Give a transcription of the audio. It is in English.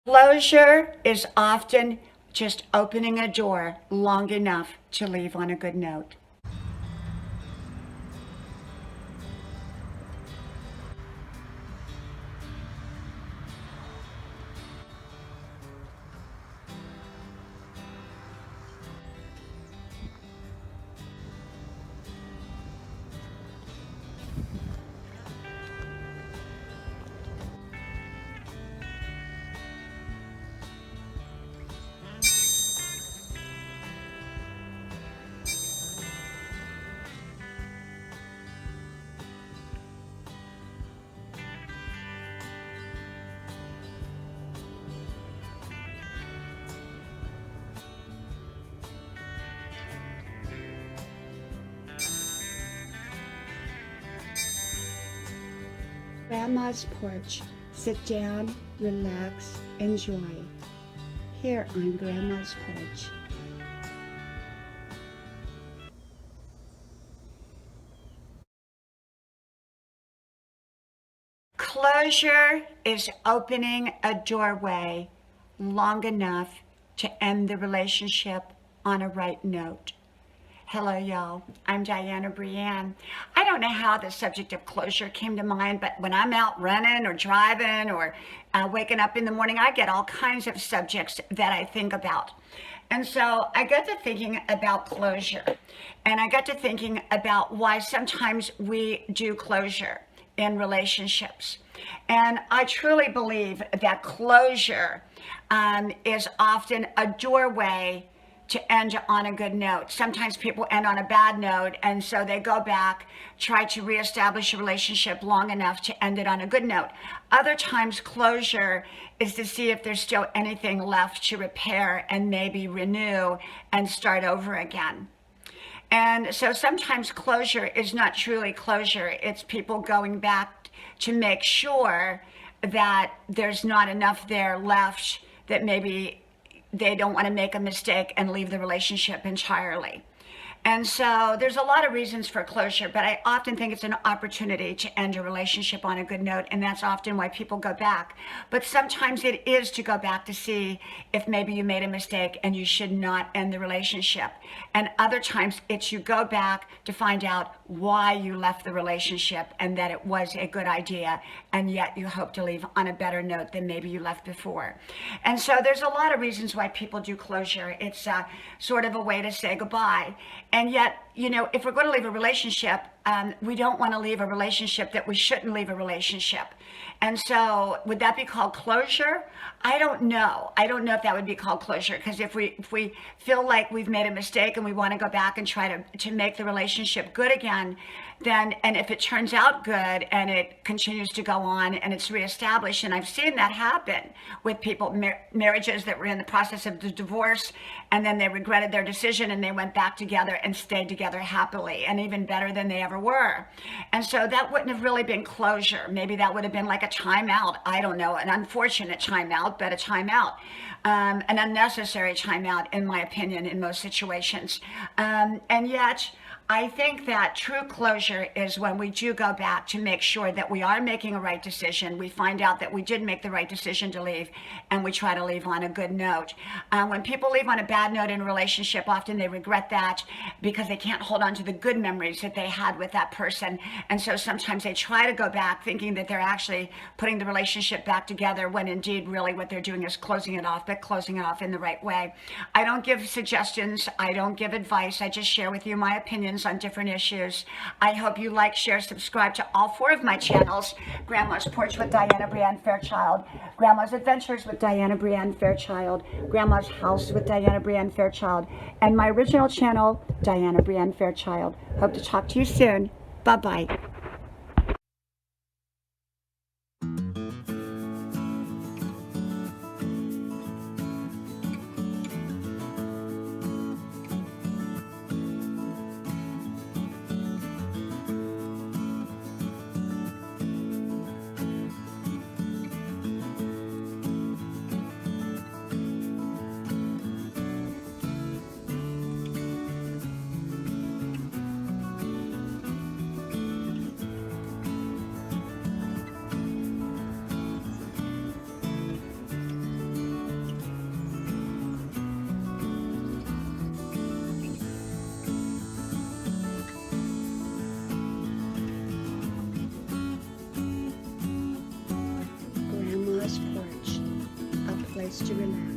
Closure is often just opening a door long enough to leave on a good note. Grandma's porch. Sit down, relax, enjoy. Here on Grandma's porch. Closure is opening a doorway long enough to end the relationship on a right note. Hello, y'all. I'm Diana Brianne. I don't know how the subject of closure came to mind, but when I'm out running or driving or waking up in the morning, I get all kinds of subjects that I think about. And so I got to thinking about closure, and I got to thinking about why sometimes we do closure in relationships. And I truly believe that closure is often a doorway to end on a good note. Sometimes people end on a bad note, and so they go back, try to reestablish a relationship long enough to end it on a good note. Other times, closure is to see if there's still anything left to repair and maybe renew and start over again. And so sometimes closure is not truly closure. It's people going back to make sure that there's not enough there left, that maybe they don't want to make a mistake and leave the relationship entirely. And so there's a lot of reasons for closure, but I often think it's an opportunity to end a relationship on a good note, and that's often why people go back. But sometimes it is to go back to see if maybe you made a mistake and you should not end the relationship. And other times it's you go back to find out why you left the relationship and that it was a good idea, and yet you hope to leave on a better note than maybe you left before. And so there's a lot of reasons why people do closure. It's sort of a way to say goodbye. And yet, you know, if we're going to leave a relationship, we don't want to leave a relationship that we shouldn't leave a relationship. And so would that be called closure? I don't know. I don't know if that would be called closure, because if we feel like we've made a mistake and we want to go back and try to make the relationship good again, then, and if it turns out good and it continues to go on and it's reestablished, and I've seen that happen with people, marriages that were in the process of the divorce, and then they regretted their decision and they went back together and stayed together happily, and even better than they ever were. And so that wouldn't have really been closure. Maybe that would have been like a timeout. I don't know, an unfortunate timeout, but a timeout. An unnecessary timeout, in my opinion, in most situations. And yet, I think that true closure is when we do go back to make sure that we are making a right decision. We find out that we did make the right decision to leave, and we try to leave on a good note. When people leave on a bad note in a relationship, often they regret that because they can't hold on to the good memories that they had with that person. And so sometimes they try to go back thinking that they're actually putting the relationship back together, when indeed really what they're doing is closing it off, but closing it off in the right way. I don't give suggestions. I don't give advice. I just share with you my opinions on different issues. I hope you like, share, subscribe to all 4 of my channels: Grandma's Porch with Diana Brianne Fairchild, Grandma's Adventures with Diana Brianne Fairchild, Grandma's House with Diana Brianne Fairchild, and my original channel, Diana Brianne Fairchild. Hope to talk to you soon. Bye-bye. chance to relax.